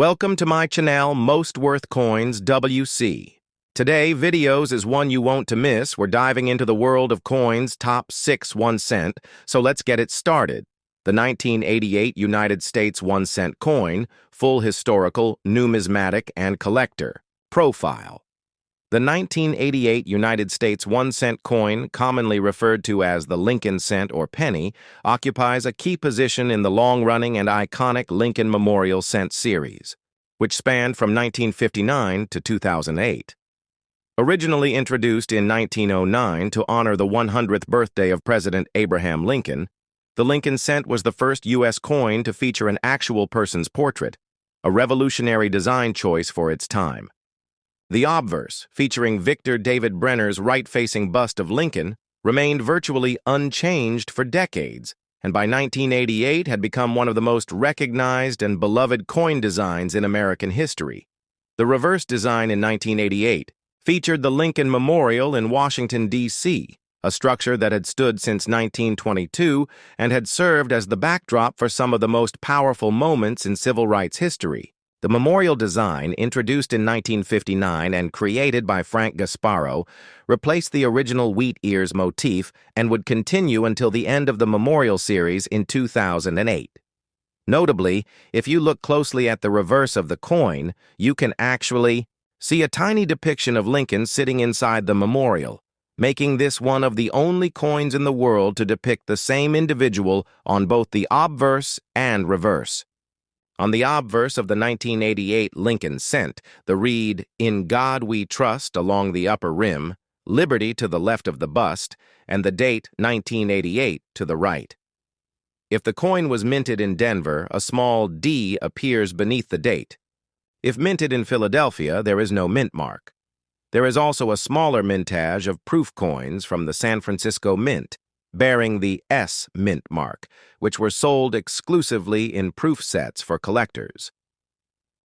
Welcome to my channel, Most Worth Coins WC. Today, videos is one you won't to miss. We're diving into the world of coins, top 6 1 cent, so let's get it started. The 1988 United States 1 cent coin, full historical, numismatic, and collector. Profile. The 1988 United States 1 cent coin, commonly referred to as the Lincoln cent or penny, occupies a key position in the long-running and iconic Lincoln Memorial cent series, which spanned from 1959 to 2008. Originally introduced in 1909 to honor the 100th birthday of President Abraham Lincoln, the Lincoln cent was the first U.S. coin to feature an actual person's portrait, a revolutionary design choice for its time. The obverse, featuring Victor David Brenner's right-facing bust of Lincoln, remained virtually unchanged for decades, and by 1988 had become one of the most recognized and beloved coin designs in American history. The reverse design in 1988 featured the Lincoln Memorial in Washington, D.C., a structure that had stood since 1922 and had served as the backdrop for some of the most powerful moments in civil rights history. The memorial design, introduced in 1959 and created by Frank Gasparro, replaced the original wheat ears motif and would continue until the end of the memorial series in 2008. Notably, if you look closely at the reverse of the coin, you can actually see a tiny depiction of Lincoln sitting inside the memorial, making this one of the only coins in the world to depict the same individual on both the obverse and reverse. On the obverse of the 1988 Lincoln cent, the reed, "In God We Trust," along the upper rim, "Liberty" to the left of the bust, and the date 1988 to the right. If the coin was minted in Denver, a small D appears beneath the date. If minted in Philadelphia, there is no mint mark. There is also a smaller mintage of proof coins from the San Francisco Mint, bearing the S mint mark, which were sold exclusively in proof sets for collectors.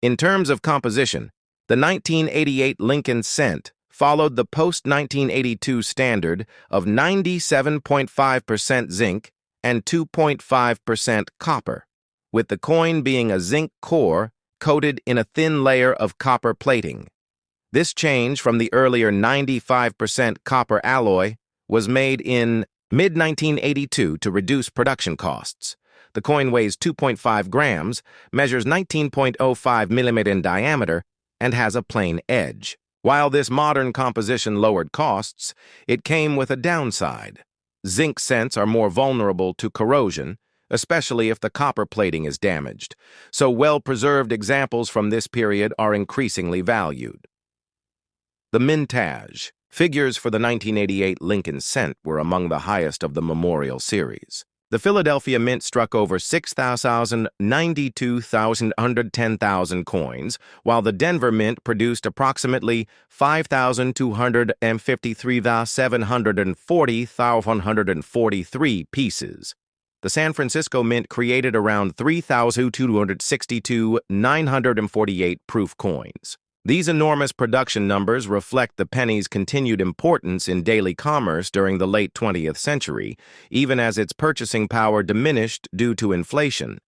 In terms of composition, the 1988 Lincoln cent followed the post-1982 standard of 97.5% zinc and 2.5% copper, with the coin being a zinc core coated in a thin layer of copper plating. This change from the earlier 95% copper alloy was made in mid-1982 to reduce production costs. The coin weighs 2.5 grams, measures 19.05 millimeters in diameter, and has a plain edge. While this modern composition lowered costs, it came with a downside. Zinc cents are more vulnerable to corrosion, especially if the copper plating is damaged, so well-preserved examples from this period are increasingly valued. The mintage. Figures for the 1988 Lincoln cent were among the highest of the memorial series. The Philadelphia Mint struck over 6,000, 92,110,000 coins, while the Denver Mint produced approximately 5,253,740,143 pieces. The San Francisco Mint created around 3,262,948 proof coins. These enormous production numbers reflect the penny's continued importance in daily commerce during the late 20th century, even as its purchasing power diminished due to inflation.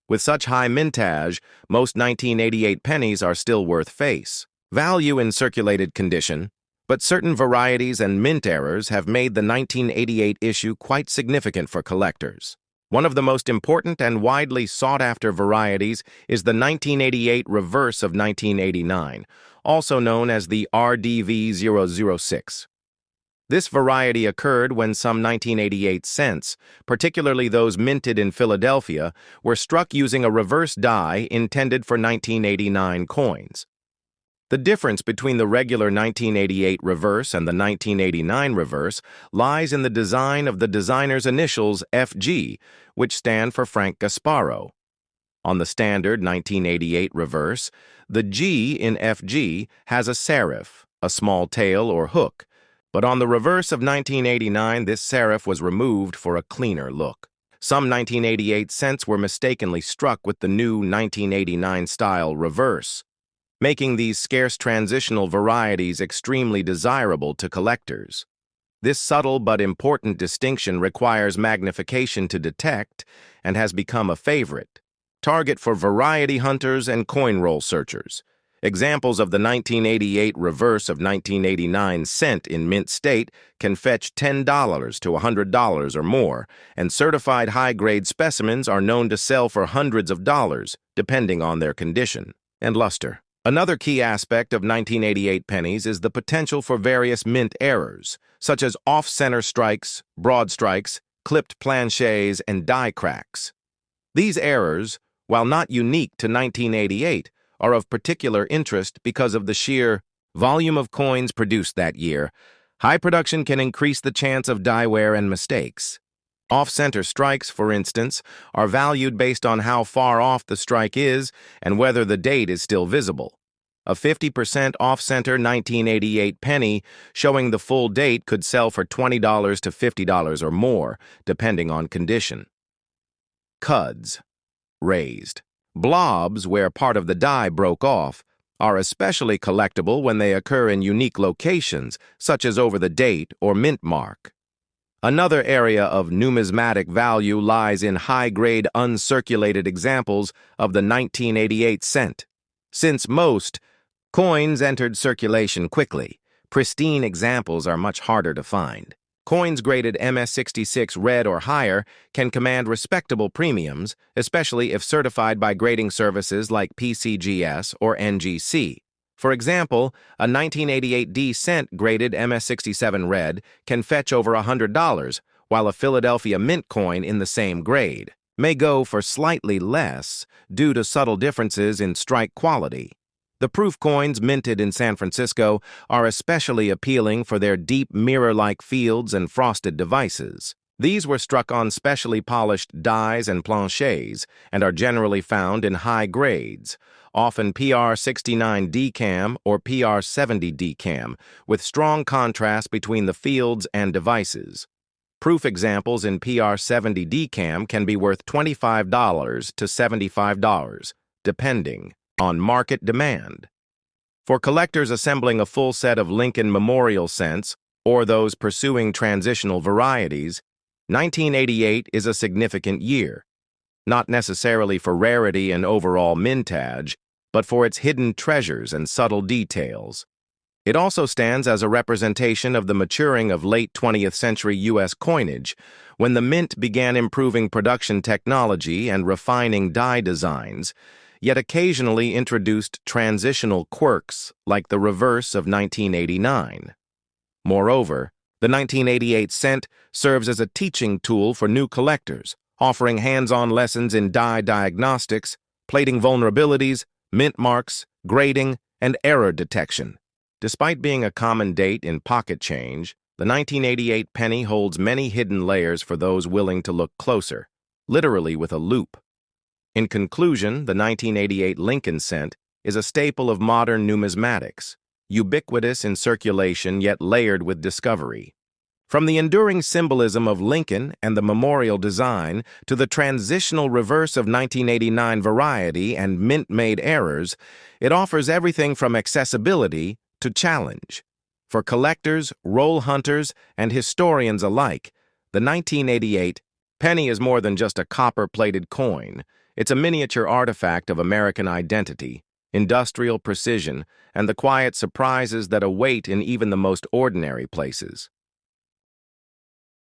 With such high mintage, most 1988 pennies are still worth face value in circulated condition, but certain varieties and mint errors have made the 1988 issue quite significant for collectors. One of the most important and widely sought-after varieties is the 1988 reverse of 1989, also known as the RDV006. This variety occurred when some 1988 cents, particularly those minted in Philadelphia, were struck using a reverse die intended for 1989 coins. The difference between the regular 1988 reverse and the 1989 reverse lies in the design of the designer's initials FG, which stand for Frank Gasparro. On the standard 1988 reverse, the G in FG has a serif, a small tail or hook, but on the reverse of 1989, this serif was removed for a cleaner look. Some 1988 cents were mistakenly struck with the new 1989 style reverse, making these scarce transitional varieties extremely desirable to collectors. This subtle but important distinction requires magnification to detect and has become a favorite, target for variety hunters and coin roll searchers. Examples of the 1988 reverse of 1989 cent in mint state can fetch $10 to $100 or more, and certified high-grade specimens are known to sell for hundreds of dollars, depending on their condition and luster. Another key aspect of 1988 pennies is the potential for various mint errors, such as off-center strikes, broad strikes, clipped planchets, and die cracks. These errors, while not unique to 1988, are of particular interest because of the sheer volume of coins produced that year. High production can increase the chance of die wear and mistakes. Off-center strikes, for instance, are valued based on how far off the strike is and whether the date is still visible. A 50% off-center 1988 penny showing the full date could sell for $20 to $50 or more, depending on condition. Cuds, raised. Blobs, where part of the die broke off, are especially collectible when they occur in unique locations, such as over the date or mint mark. Another area of numismatic value lies in high-grade uncirculated examples of the 1988 cent. Since most coins entered circulation quickly, pristine examples are much harder to find. Coins graded MS66 red or higher can command respectable premiums, especially if certified by grading services like PCGS or NGC. For example, a 1988 D cent graded MS67 red can fetch over $100, while a Philadelphia mint coin in the same grade may go for slightly less due to subtle differences in strike quality. The proof coins minted in San Francisco are especially appealing for their deep mirror-like fields and frosted devices. These were struck on specially polished dies and planchets and are generally found in high grades, often PR69 DCAM or PR70 DCAM, with strong contrast between the fields and devices. Proof examples in PR70 DCAM can be worth $25 to $75, depending on market demand. For collectors assembling a full set of Lincoln Memorial cents or those pursuing transitional varieties, 1988 is a significant year, not necessarily for rarity and overall mintage, but for its hidden treasures and subtle details. It also stands as a representation of the maturing of late 20th century U.S. coinage, when the mint began improving production technology and refining die designs, yet occasionally introduced transitional quirks like the reverse of 1989. Moreover, the 1988 cent serves as a teaching tool for new collectors, offering hands-on lessons in die diagnostics, plating vulnerabilities, mint marks, grading, and error detection. Despite being a common date in pocket change, the 1988 penny holds many hidden layers for those willing to look closer, literally with a loupe. In conclusion, the 1988 Lincoln cent is a staple of modern numismatics, ubiquitous in circulation yet layered with discovery. From the enduring symbolism of Lincoln and the memorial design to the transitional reverse of 1989 variety and mint-made errors, it offers everything from accessibility to challenge. For collectors, roll hunters, and historians alike, the 1988 penny is more than just a copper-plated coin. It's a miniature artifact of American identity, industrial precision, and the quiet surprises that await in even the most ordinary places.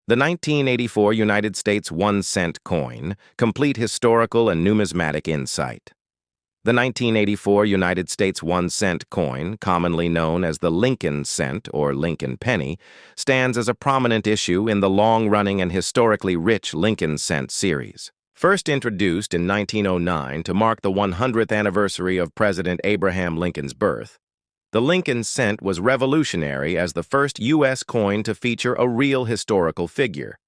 The 1984 United States 1-cent coin, complete historical and numismatic insight. The 1984 United States 1-cent coin, commonly known as the Lincoln cent or Lincoln penny, stands as a prominent issue in the long-running and historically rich Lincoln cent series. First introduced in 1909 to mark the 100th anniversary of President Abraham Lincoln's birth, the Lincoln cent was revolutionary as the first U.S. coin to feature a real historical figure.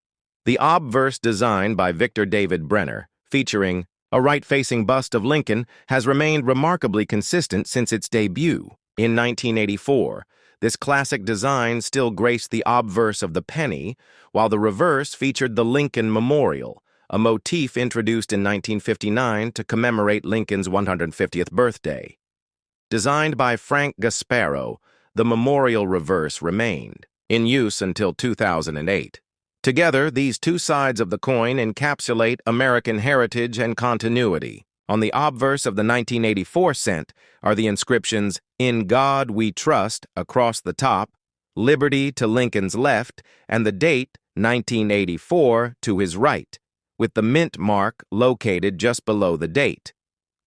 The obverse design by Victor David Brenner, featuring a right-facing bust of Lincoln, has remained remarkably consistent since its debut. In 1984, this classic design still graced the obverse of the penny, while the reverse featured the Lincoln Memorial, a motif introduced in 1959 to commemorate Lincoln's 150th birthday. Designed by Frank Gasparo, the memorial reverse remained in use until 2008. Together, these two sides of the coin encapsulate American heritage and continuity. On the obverse of the 1984 cent are the inscriptions, "In God We Trust," across the top, "Liberty" to Lincoln's left, and the date, 1984, to his right, with the mint mark located just below the date.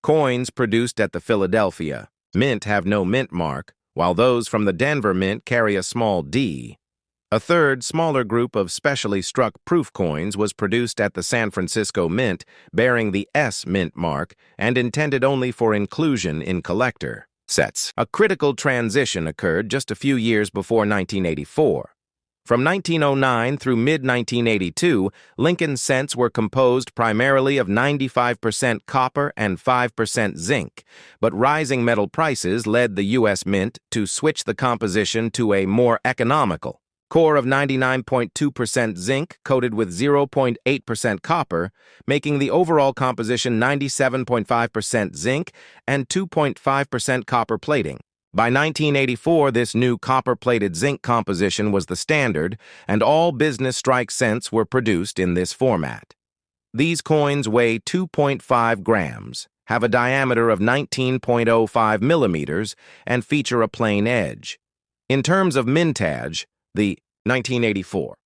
Coins produced at the Philadelphia Mint have no mint mark, while those from the Denver Mint carry a small D. A third, smaller group of specially struck proof coins was produced at the San Francisco Mint, bearing the S mint mark and intended only for inclusion in collector sets. A critical transition occurred just a few years before 1984. From 1909 through mid-1982, Lincoln cents were composed primarily of 95% copper and 5% zinc, but rising metal prices led the U.S. Mint to switch the composition to a more economical core of 99.2% zinc coated with 0.8% copper, making the overall composition 97.5% zinc and 2.5% copper plating. By 1984, this new copper-plated zinc composition was the standard, and all business strike cents were produced in this format. These coins weigh 2.5 grams, have a diameter of 19.05 millimeters, and feature a plain edge. In terms of mintage, the 1984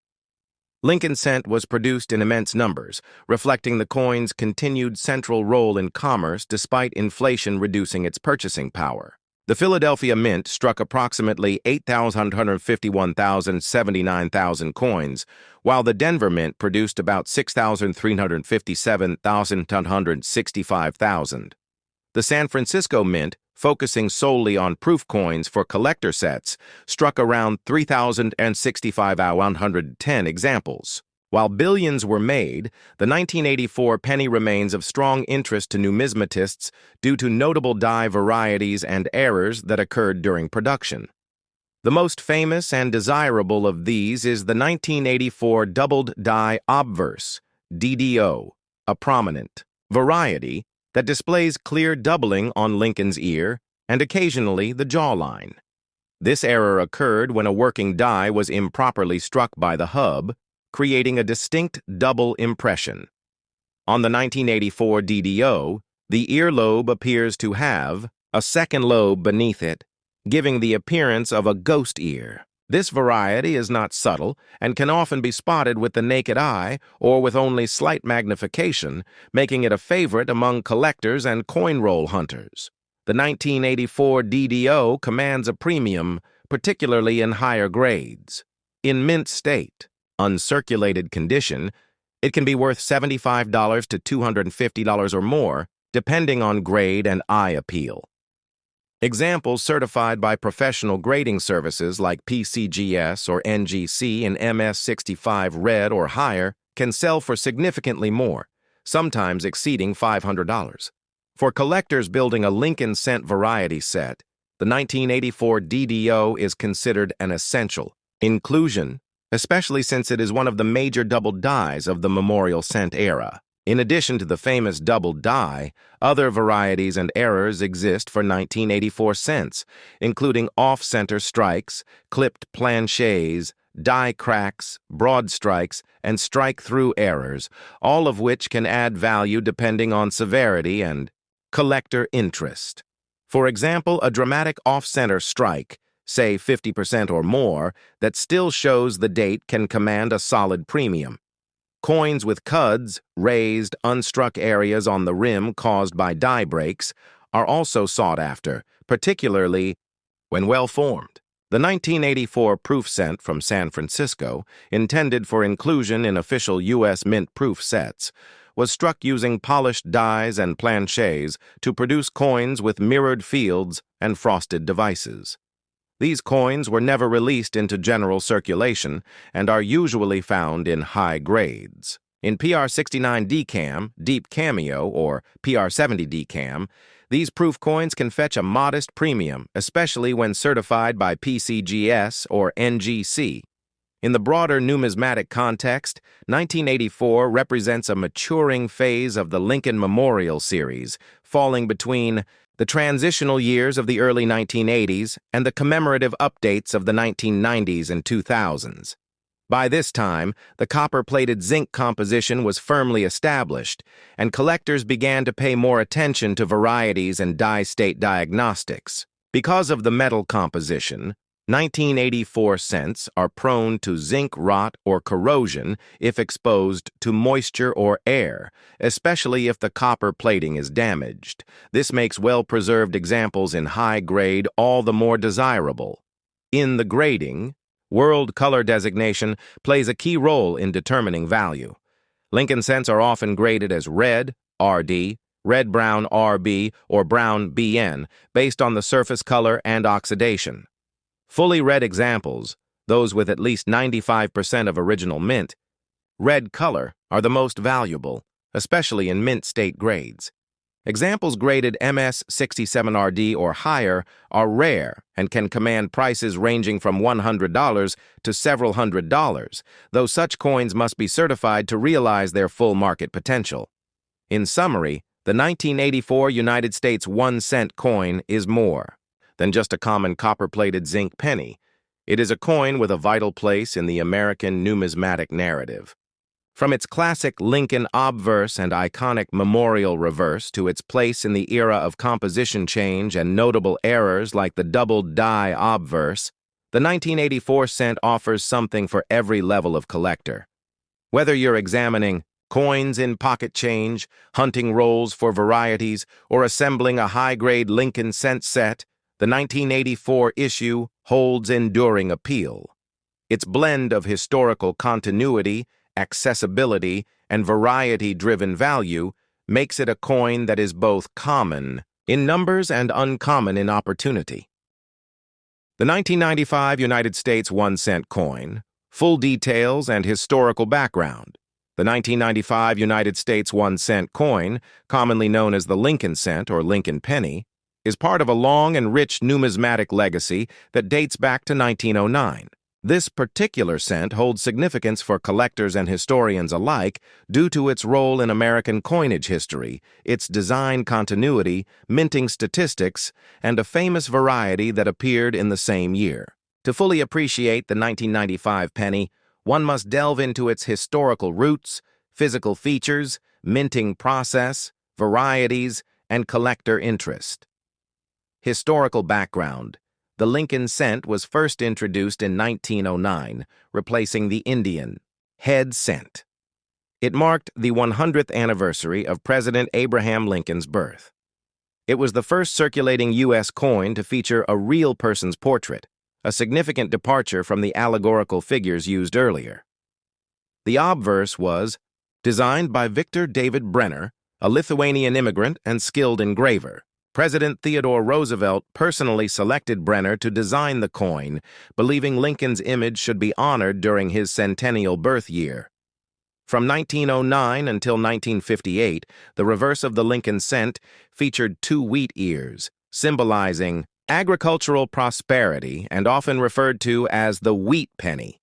Lincoln cent was produced in immense numbers, reflecting the coin's continued central role in commerce despite inflation reducing its purchasing power. The Philadelphia Mint struck approximately 8,151,079 coins, while the Denver Mint produced about 6,357,165. The San Francisco Mint, focusing solely on proof coins for collector sets, struck around 3,065,110 examples. While billions were made, the 1984 penny remains of strong interest to numismatists due to notable die varieties and errors that occurred during production. The most famous and desirable of these is the 1984 doubled die obverse, DDO, a prominent variety that displays clear doubling on Lincoln's ear and occasionally the jawline. This error occurred when a working die was improperly struck by the hub, creating a distinct double impression. On the 1984 DDO, the earlobe appears to have a second lobe beneath it, giving the appearance of a ghost ear. This variety is not subtle and can often be spotted with the naked eye or with only slight magnification, making it a favorite among collectors and coin roll hunters. The 1984 DDO commands a premium, particularly in higher grades. In mint state, uncirculated condition, it can be worth $75 to $250 or more, depending on grade and eye appeal. Examples certified by professional grading services like PCGS or NGC in MS65 red or higher can sell for significantly more, sometimes exceeding $500. For collectors building a Lincoln cent variety set, the 1984 DDO is considered an essential inclusion, especially since it is one of the major double dies of the memorial cent era. In addition to the famous double die, other varieties and errors exist for 1984 cents, including off-center strikes, clipped planchets, die cracks, broad strikes, and strike-through errors, all of which can add value depending on severity and collector interest. For example, a dramatic off-center strike, say 50% or more, that still shows the date can command a solid premium. Coins with cuds, raised, unstruck areas on the rim caused by die breaks, are also sought after, particularly when well-formed. The 1984 proof cent from San Francisco, intended for inclusion in official U.S. Mint proof sets, was struck using polished dies and planchets to produce coins with mirrored fields and frosted devices. These coins were never released into general circulation and are usually found in high grades. In PR69 DCAM, Deep Cameo, or PR70 DCAM, these proof coins can fetch a modest premium, especially when certified by PCGS or NGC. In the broader numismatic context, 1984 represents a maturing phase of the Lincoln Memorial series, falling between the transitional years of the early 1980s and the commemorative updates of the 1990s and 2000s. By this time, the copper-plated zinc composition was firmly established, and collectors began to pay more attention to varieties and dye-state diagnostics. Because of the metal composition, 1984 cents are prone to zinc rot or corrosion if exposed to moisture or air, especially if the copper plating is damaged. This makes well-preserved examples in high grade all the more desirable. In the grading, world color designation plays a key role in determining value. Lincoln cents are often graded as red, RD, red-brown, RB, or brown, BN, based on the surface color and oxidation. Fully red examples, those with at least 95% of original mint, red color are the most valuable, especially in mint state grades. Examples graded MS67RD or higher are rare and can command prices ranging from $100 to several $100s, though such coins must be certified to realize their full market potential. In summary, the 1984 United States 1-cent coin is more than just a common copper-plated zinc penny. It is a coin with a vital place in the American numismatic narrative. From its classic Lincoln obverse and iconic memorial reverse to its place in the era of composition change and notable errors like the doubled die obverse, the 1984 cent offers something for every level of collector. Whether you're examining coins in pocket change, hunting rolls for varieties, or assembling a high-grade Lincoln cent set, the 1984 issue holds enduring appeal. Its blend of historical continuity, accessibility, and variety-driven value makes it a coin that is both common in numbers and uncommon in opportunity. The 1995 United States 1-cent coin, full details and historical background. The 1995 United States 1-cent coin, commonly known as the Lincoln cent or Lincoln penny, is part of a long and rich numismatic legacy that dates back to 1909. This particular cent holds significance for collectors and historians alike due to its role in American coinage history, its design continuity, minting statistics, and a famous variety that appeared in the same year. To fully appreciate the 1995 penny, one must delve into its historical roots, physical features, minting process, varieties, and collector interest. Historical background. The Lincoln cent was first introduced in 1909, replacing the Indian head cent. It marked the 100th anniversary of President Abraham Lincoln's birth. It was the first circulating U.S. coin to feature a real person's portrait, a significant departure from the allegorical figures used earlier. The obverse was designed by Victor David Brenner, a Lithuanian immigrant and skilled engraver. President Theodore Roosevelt personally selected Brenner to design the coin, believing Lincoln's image should be honored during his centennial birth year. From 1909 until 1958, the reverse of the Lincoln cent featured 2 wheat ears, symbolizing agricultural prosperity and often referred to as the wheat penny.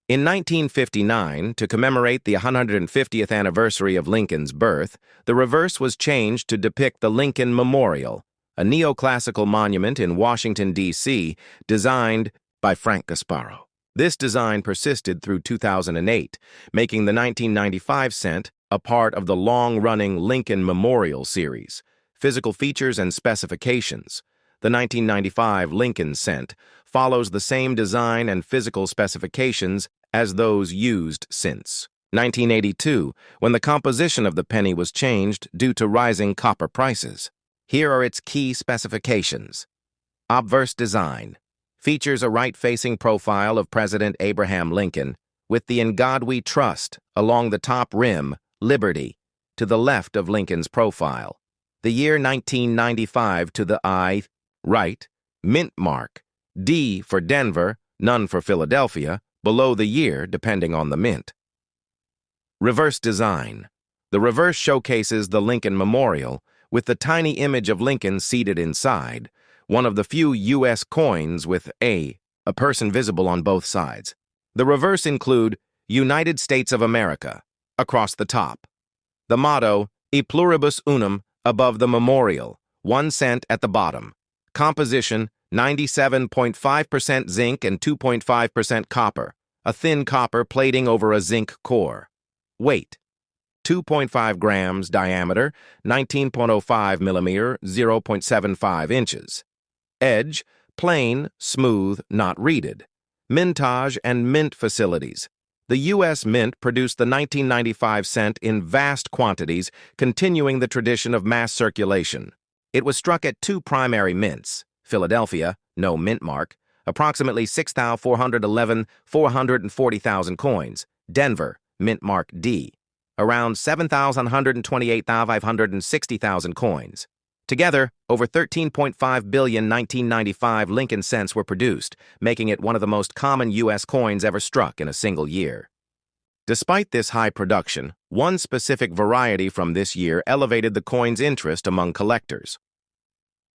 In 1959, to commemorate the 150th anniversary of Lincoln's birth, the reverse was changed to depict the Lincoln Memorial, a neoclassical monument in Washington, D.C., designed by Frank Gasparo. This design persisted through 2008, making the 1995 cent a part of the long-running Lincoln Memorial series. Physical features and specifications. The 1995 Lincoln cent follows the same design and physical specifications as those used since 1982, when the composition of the penny was changed due to rising copper prices. Here are its key specifications. Obverse design. Features a right-facing profile of President Abraham Lincoln, with the "In God We Trust" along the top rim, Liberty, to the left of Lincoln's profile. The year 1995 to the I, right, mint mark, D for Denver, none for Philadelphia, below the year depending on the mint. Reverse design. The reverse showcases the Lincoln Memorial, with the tiny image of Lincoln seated inside, one of the few U.S. coins with a person visible on both sides. The reverse include United States of America across the top. The motto, E pluribus unum, above the memorial, 1 cent at the bottom. Composition, 97.5% zinc and 2.5% copper. a thin copper plating over a zinc core. Weight: 2.5 grams. Diameter: 19.05 millimeter, 0.75 inches. Edge: plain, smooth, not reeded. Mintage and mint facilities. The U.S. Mint produced the 1995 cent in vast quantities, continuing the tradition of mass circulation. It was struck at two primary mints: Philadelphia, no mint mark, approximately 6,411, 440,000 coins; Denver, mint mark D, around 7,128,560,000 coins. Together, over 13.5 billion 1995 Lincoln cents were produced, making it one of the most common U.S. coins ever struck in a single year. Despite this high production, one specific variety from this year elevated the coin's interest among collectors.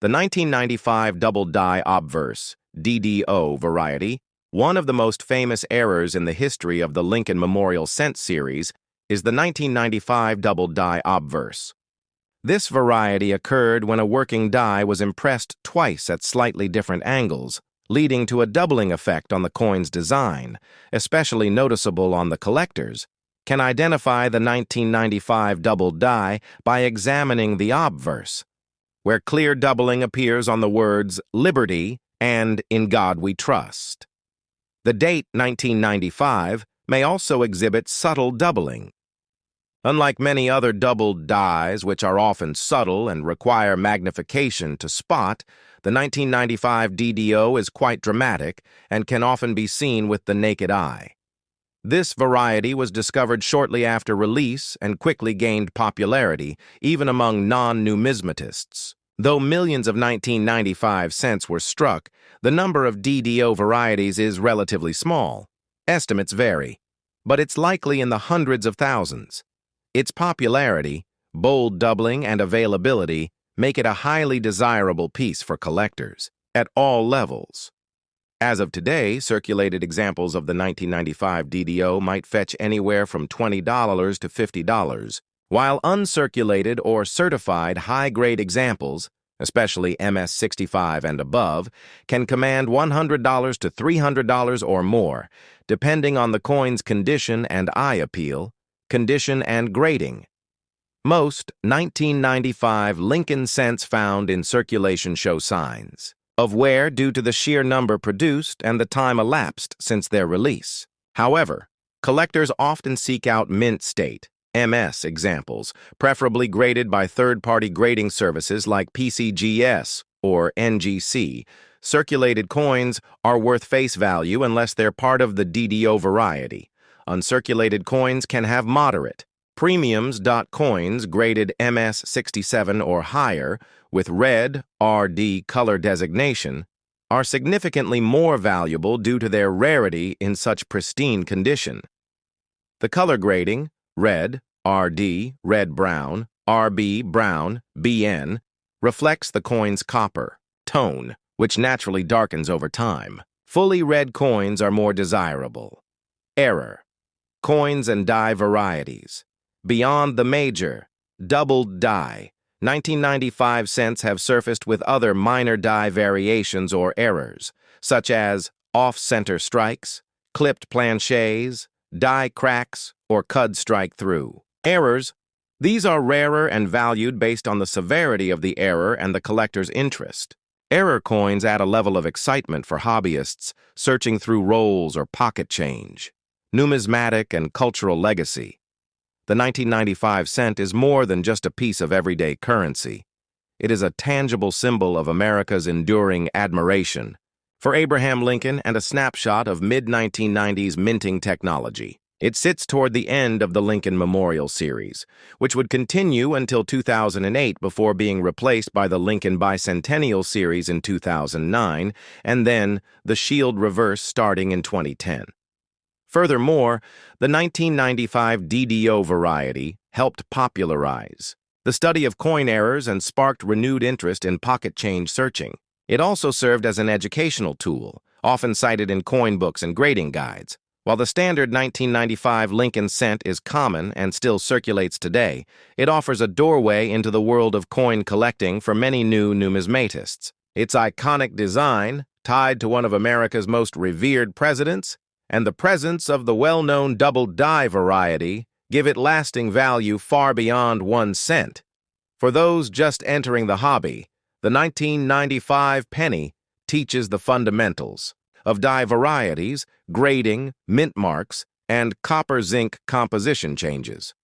The 1995 double die obverse, DDO variety, one of the most famous errors in the history of the Lincoln Memorial Cent series, is the 1995 double die obverse. This variety occurred when a working die was impressed twice at slightly different angles, leading to a doubling effect on the coin's design, especially noticeable on the collectors, can identify the 1995 double die by examining the obverse, where clear doubling appears on the words "Liberty" and "In God We Trust." The date 1995 may also exhibit subtle doubling. Unlike many other doubled dies, which are often subtle and require magnification to spot, the 1995 DDO is quite dramatic and can often be seen with the naked eye. This variety was discovered shortly after release and quickly gained popularity, even among non-numismatists. Though millions of 1995 cents were struck, the number of DDO varieties is relatively small. Estimates vary, but it's likely in the hundreds of thousands. Its popularity, bold doubling, and availability make it a highly desirable piece for collectors at all levels. As of today, circulated examples of the 1995 DDO might fetch anywhere from $20 to $50, while uncirculated or certified high-grade examples, especially MS-65 and above, can command $100 to $300 or more, depending on the coin's condition and eye appeal, condition, and grading. Most 1995 Lincoln cents found in circulation show signs of wear due to the sheer number produced and the time elapsed since their release. However, collectors often seek out mint state, MS examples, preferably graded by third-party grading services like PCGS or NGC. Circulated coins are worth face value unless they're part of the DDO variety. Uncirculated coins can have moderate premiums. Coins graded MS-67 or higher with red RD color designation are significantly more valuable due to their rarity in such pristine condition. The color grading, red, RD, red-brown, RB, brown, BN, reflects the coin's copper tone, which naturally darkens over time. Fully red coins are more desirable. Error: coins and die varieties. Beyond the major, doubled die, 1995 cents have surfaced with other minor die variations or errors, such as off-center strikes, clipped planchets, die cracks, or cud strike-through. Errors: these are rarer and valued based on the severity of the error and the collector's interest. Error coins add a level of excitement for hobbyists searching through rolls or pocket change. Numismatic and cultural legacy. The 1995 cent is more than just a piece of everyday currency. It is a tangible symbol of America's enduring admiration for Abraham Lincoln and a snapshot of mid-1990s minting technology. It sits toward the end of the Lincoln Memorial series, which would continue until 2008 before being replaced by the Lincoln Bicentennial series in 2009, and then the Shield Reverse starting in 2010. Furthermore, the 1995 DDO variety helped popularize the study of coin errors and sparked renewed interest in pocket change searching. It also served as an educational tool, often cited in coin books and grading guides. While the standard 1995 Lincoln cent is common and still circulates today, it offers a doorway into the world of coin collecting for many new numismatists. Its iconic design, tied to one of America's most revered presidents, and the presence of the well-known double die variety give it lasting value far beyond 1 cent. For those just entering the hobby, the 1995 penny teaches the fundamentals of die varieties, grading, mint marks, and copper-zinc composition changes.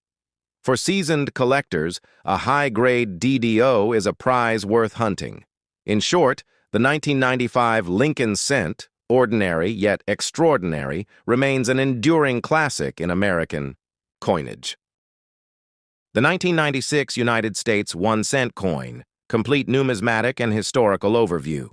For seasoned collectors, a high-grade DDO is a prize worth hunting. In short, the 1995 Lincoln cent, ordinary yet extraordinary, remains an enduring classic in American coinage. The 1996 United States 1 cent coin, complete numismatic and historical overview.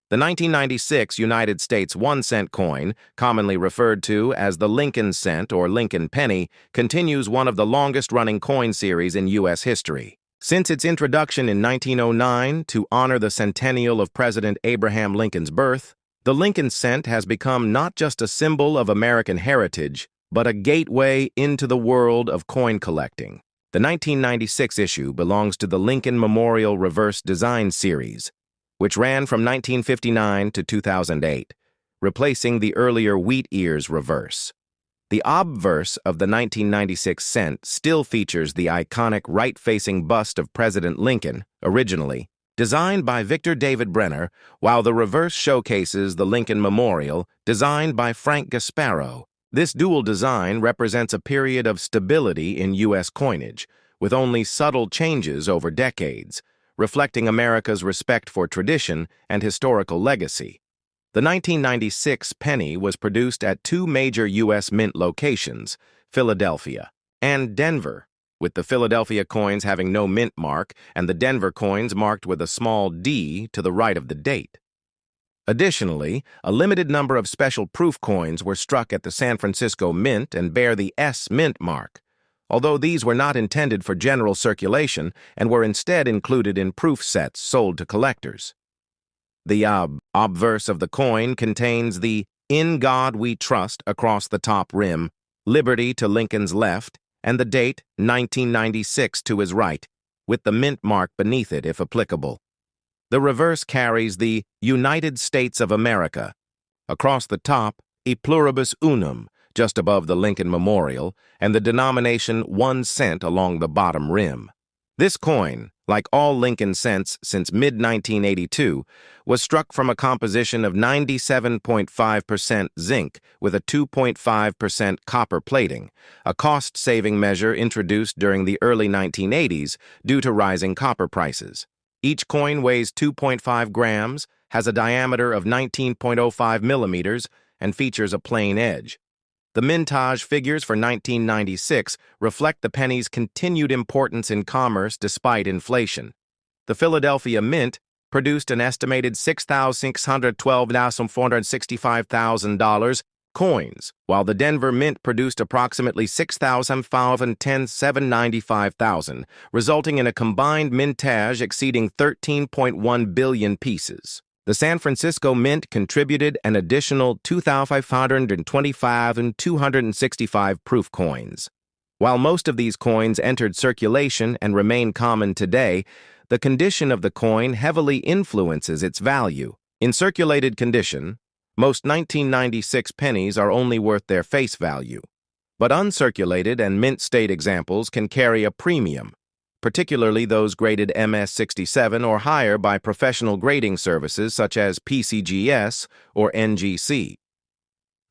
The 1996 United States 1 cent coin, commonly referred to as the Lincoln cent or Lincoln penny, continues one of the longest-running coin series in U.S. history. Since its introduction in 1909 to honor the centennial of President Abraham Lincoln's birth, the Lincoln cent has become not just a symbol of American heritage, but a gateway into the world of coin collecting. The 1996 issue belongs to the Lincoln Memorial Reverse Design Series, which ran from 1959 to 2008, replacing the earlier wheat ears reverse. The obverse of the 1996 cent still features the iconic right-facing bust of President Lincoln, originally designed by Victor David Brenner, while the reverse showcases the Lincoln Memorial, designed by Frank Gasparo. This dual design represents a period of stability in U.S. coinage, with only subtle changes over decades, reflecting America's respect for tradition and historical legacy. The 1996 penny was produced at 2 major U.S. mint locations, Philadelphia and Denver, with the Philadelphia coins having no mint mark and the Denver coins marked with a small D to the right of the date. Additionally, a limited number of special proof coins were struck at the San Francisco Mint and bear the S Mint mark, although these were not intended for general circulation and were instead included in proof sets sold to collectors. The obverse of the coin contains the "In God We Trust" across the top rim, Liberty to Lincoln's left, and the date 1996 to his right, with the mint mark beneath it if applicable. The reverse carries the United States of America. Across the top, E Pluribus Unum, just above the Lincoln Memorial, and the denomination 1 cent along the bottom rim. This coin, like all Lincoln cents since mid-1982, was struck from a composition of 97.5% zinc with a 2.5% copper plating, a cost-saving measure introduced during the early 1980s due to rising copper prices. Each coin weighs 2.5 grams, has a diameter of 19.05 millimeters, and features a plain edge. The mintage figures for 1996 reflect the penny's continued importance in commerce despite inflation. The Philadelphia Mint produced an estimated $6,612,465,000 coins, while the Denver Mint produced approximately $6,510,795,000, resulting in a combined mintage exceeding 13.1 billion pieces. The San Francisco Mint contributed an additional 2,525,265 proof coins. While most of these coins entered circulation and remain common today, the condition of the coin heavily influences its value. In circulated condition, most 1996 pennies are only worth their face value, but uncirculated and mint state examples can carry a premium, particularly those graded MS-67 or higher by professional grading services such as PCGS or NGC.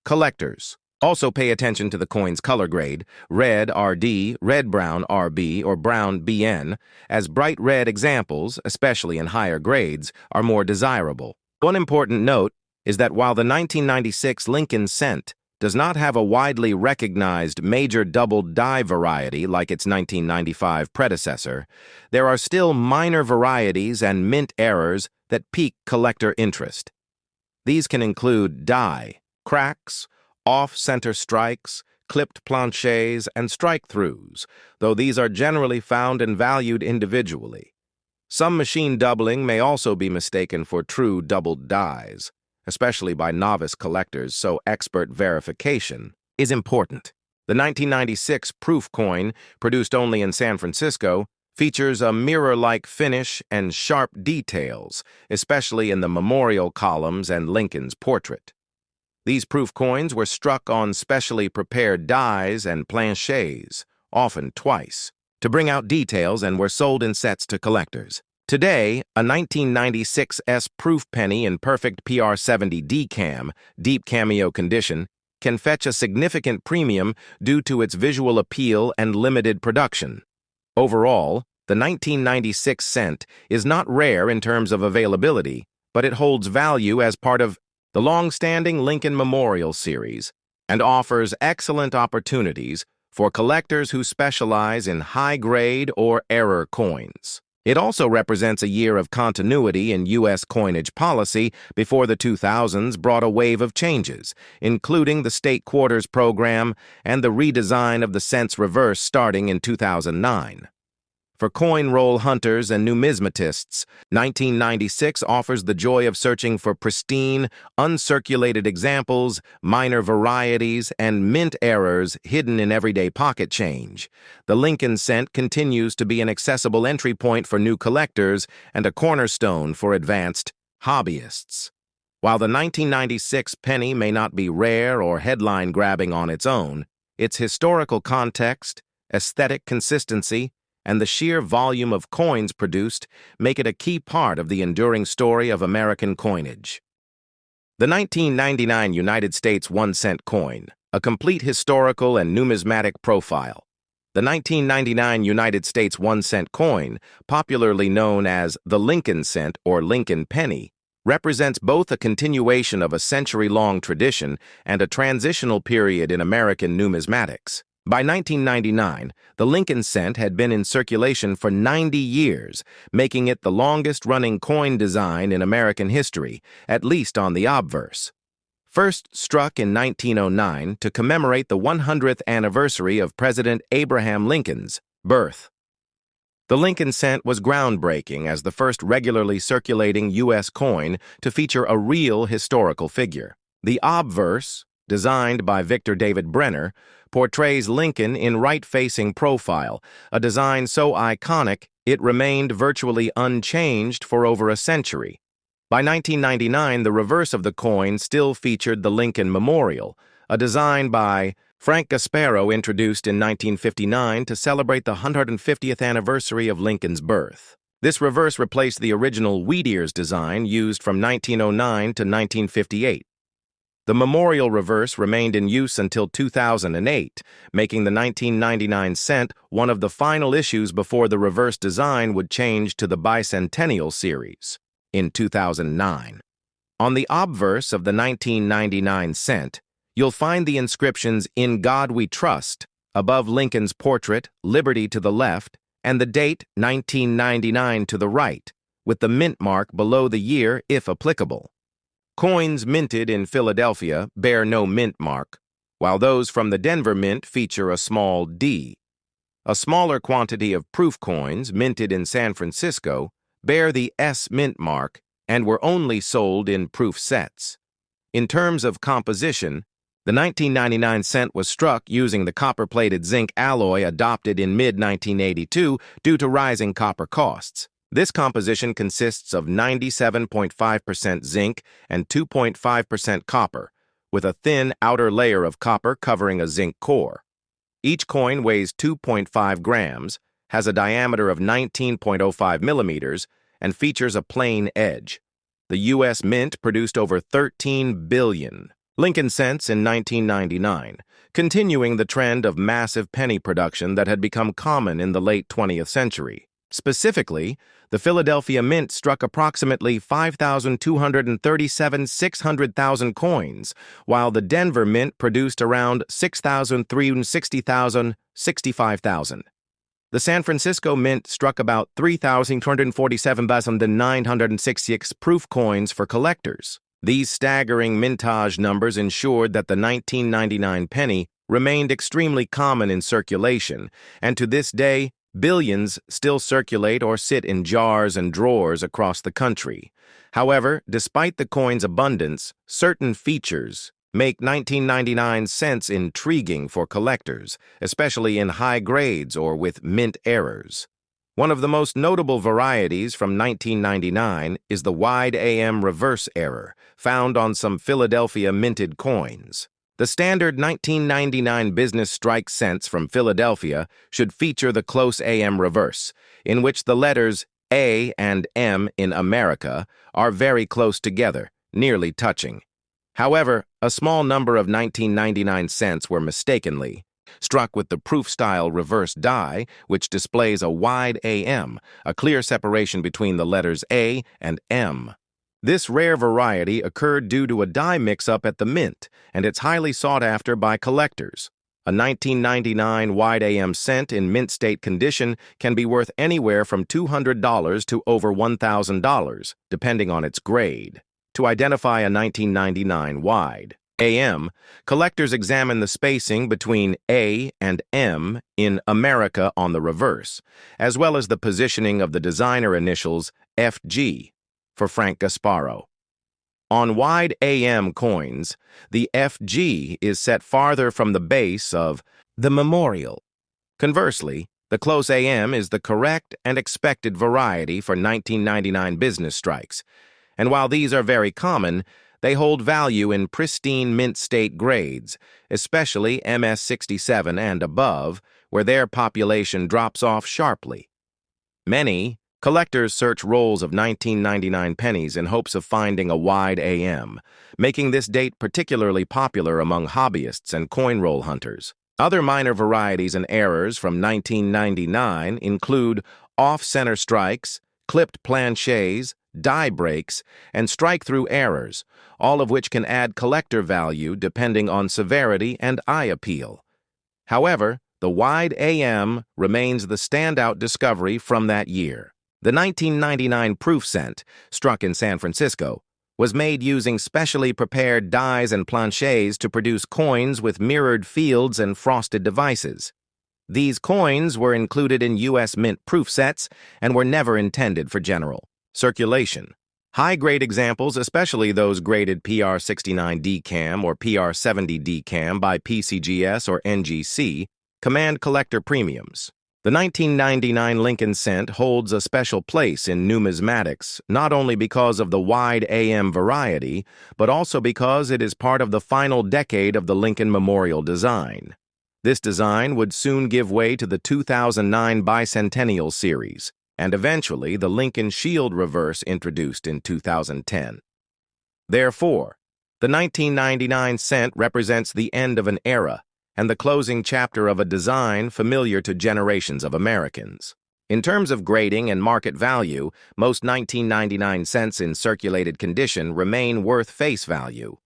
Collectors also pay attention to the coin's color grade, red RD, red-brown RB, or brown BN, as bright red examples, especially in higher grades, are more desirable. One important note is that while the 1996 Lincoln cent does not have a widely recognized major double die variety like its 1995 predecessor, there are still minor varieties and mint errors that pique collector interest. These can include die, cracks, off-center strikes, clipped planchets, and strike-throughs, though these are generally found and valued individually. Some machine doubling may also be mistaken for true doubled dies, especially by novice collectors, so expert verification is important. The 1996 proof coin, produced only in San Francisco, features a mirror-like finish and sharp details, especially in the memorial columns and Lincoln's portrait. These proof coins were struck on specially prepared dies and planchets, often twice, to bring out details and were sold in sets to collectors. Today, a 1996 S proof penny in perfect PR70 decam, deep cameo condition, can fetch a significant premium due to its visual appeal and limited production. Overall, the 1996 cent is not rare in terms of availability, but it holds value as part of the long-standing Lincoln Memorial series and offers excellent opportunities for collectors who specialize in high-grade or error coins. It also represents a year of continuity in U.S. coinage policy before the 2000s brought a wave of changes, including the State Quarters program and the redesign of the cent's reverse starting in 2009. For coin roll hunters and numismatists, 1996 offers the joy of searching for pristine, uncirculated examples, minor varieties, and mint errors hidden in everyday pocket change. The Lincoln cent continues to be an accessible entry point for new collectors and a cornerstone for advanced hobbyists. While the 1996 penny may not be rare or headline-grabbing on its own, its historical context, aesthetic consistency, and the sheer volume of coins produced make it a key part of the enduring story of American coinage. The 1999 United States 1-cent coin, a complete historical and numismatic profile. The 1999 United States 1-cent coin, popularly known as the Lincoln cent or Lincoln penny, represents both a continuation of a century-long tradition and a transitional period in American numismatics. By 1999, the Lincoln cent had been in circulation for 90 years, making it the longest-running coin design in American history, at least on the obverse. First struck in 1909 to commemorate the 100th anniversary of President Abraham Lincoln's birth. The Lincoln cent was groundbreaking as the first regularly circulating U.S. coin to feature a real historical figure. The obverse, designed by Victor David Brenner, portrays Lincoln in right-facing profile, a design so iconic it remained virtually unchanged for over a century. By 1999, the reverse of the coin still featured the Lincoln Memorial, a design by Frank Gasparo introduced in 1959 to celebrate the 150th anniversary of Lincoln's birth. This reverse replaced the original wheat ears design used from 1909 to 1958. The memorial reverse remained in use until 2008, making the 1999 cent one of the final issues before the reverse design would change to the bicentennial series in 2009. On the obverse of the 1999 cent, you'll find the inscriptions "In God We Trust" above Lincoln's portrait, "Liberty" to the left, and the date 1999 to the right, with the mint mark below the year if applicable. Coins minted in Philadelphia bear no mint mark, while those from the Denver Mint feature a small D. A smaller quantity of proof coins minted in San Francisco bear the S mint mark and were only sold in proof sets. In terms of composition, the 1999 cent was struck using the copper-plated zinc alloy adopted in mid-1982 due to rising copper costs. This composition consists of 97.5% zinc and 2.5% copper, with a thin outer layer of copper covering a zinc core. Each coin weighs 2.5 grams, has a diameter of 19.05 millimeters, and features a plain edge. The U.S. Mint produced over 13 billion Lincoln cents in 1999, continuing the trend of massive penny production that had become common in the late 20th century. Specifically, the Philadelphia Mint struck approximately 5,237,600,000 coins, while the Denver Mint produced around 6,360,065,000. The San Francisco Mint struck about 3,247,966 proof coins for collectors. These staggering mintage numbers ensured that the 1999 penny remained extremely common in circulation, and to this day, billions still circulate or sit in jars and drawers across the country. However, despite the coin's abundance, certain features make 1999 cents intriguing for collectors, especially in high grades or with mint errors. One of the most notable varieties from 1999 is the wide AM reverse error, found on some Philadelphia minted coins. The standard 1999 business strike cents from Philadelphia should feature the close AM reverse, in which the letters A and M in America are very close together, nearly touching. However, a small number of 1999 cents were mistakenly struck with the proof-style reverse die, which displays a wide AM, a clear separation between the letters A and M. This rare variety occurred due to a die mix-up at the mint, and it's highly sought after by collectors. A 1999 wide AM cent in mint state condition can be worth anywhere from $200 to over $1,000, depending on its grade. To identify a 1999 wide AM, collectors examine the spacing between A and M in America on the reverse, as well as the positioning of the designer initials FG for Frank Gasparo. On wide AM coins, the FG is set farther from the base of the memorial. Conversely, the close AM is the correct and expected variety for 1999 business strikes, and while these are very common, they hold value in pristine mint state grades, especially MS67 and above, where their population drops off sharply. Many collectors search rolls of 1999 pennies in hopes of finding a wide AM, making this date particularly popular among hobbyists and coin roll hunters. Other minor varieties and errors from 1999 include off-center strikes, clipped planchets, die breaks, and strike-through errors, all of which can add collector value depending on severity and eye appeal. However, the wide AM remains the standout discovery from that year. The 1999 proof cent, struck in San Francisco, was made using specially prepared dies and planchets to produce coins with mirrored fields and frosted devices. These coins were included in U.S. mint proof sets and were never intended for general circulation. High-grade examples, especially those graded PR69 DCAM or PR70 DCAM by PCGS or NGC, command collector premiums. The 1999 Lincoln cent holds a special place in numismatics, not only because of the wide AM variety, but also because it is part of the final decade of the Lincoln Memorial design. This design would soon give way to the 2009 Bicentennial series, and eventually the Lincoln Shield reverse introduced in 2010. Therefore, the 1999 cent represents the end of an era and the closing chapter of a design familiar to generations of Americans. In terms of grading and market value, most 1999 cents in circulated condition remain worth face value,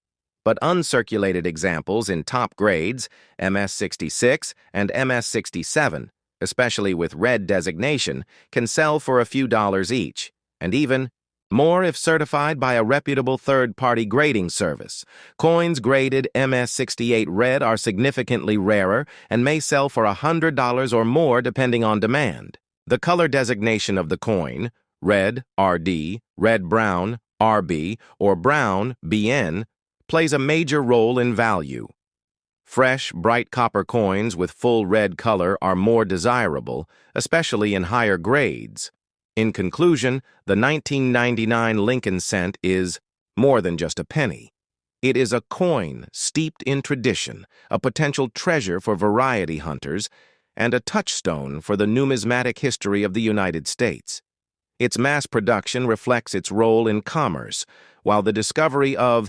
but uncirculated examples in top grades, MS66 and MS67, especially with red designation, can sell for a few dollars each, and even more if certified by a reputable third-party grading service. Coins graded MS68 red are significantly rarer and may sell for $100 or more depending on demand. The color designation of the coin, red, RD, red-brown, RB, or brown, BN, plays a major role in value. Fresh, bright copper coins with full red color are more desirable, especially in higher grades. In conclusion, the 1999 Lincoln cent is more than just a penny. It is a coin steeped in tradition, a potential treasure for variety hunters, and a touchstone for the numismatic history of the United States. Its mass production reflects its role in commerce, while the discovery of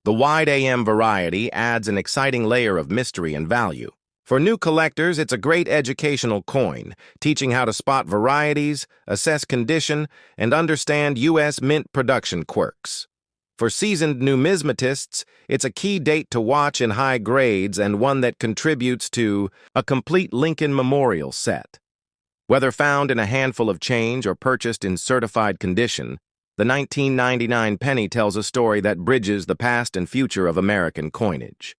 the wide AM variety adds an exciting layer of mystery and value. For new collectors, it's a great educational coin, teaching how to spot varieties, assess condition, and understand U.S. mint production quirks. For seasoned numismatists, it's a key date to watch in high grades and one that contributes to a complete Lincoln Memorial set. Whether found in a handful of change or purchased in certified condition, the 1999 penny tells a story that bridges the past and future of American coinage.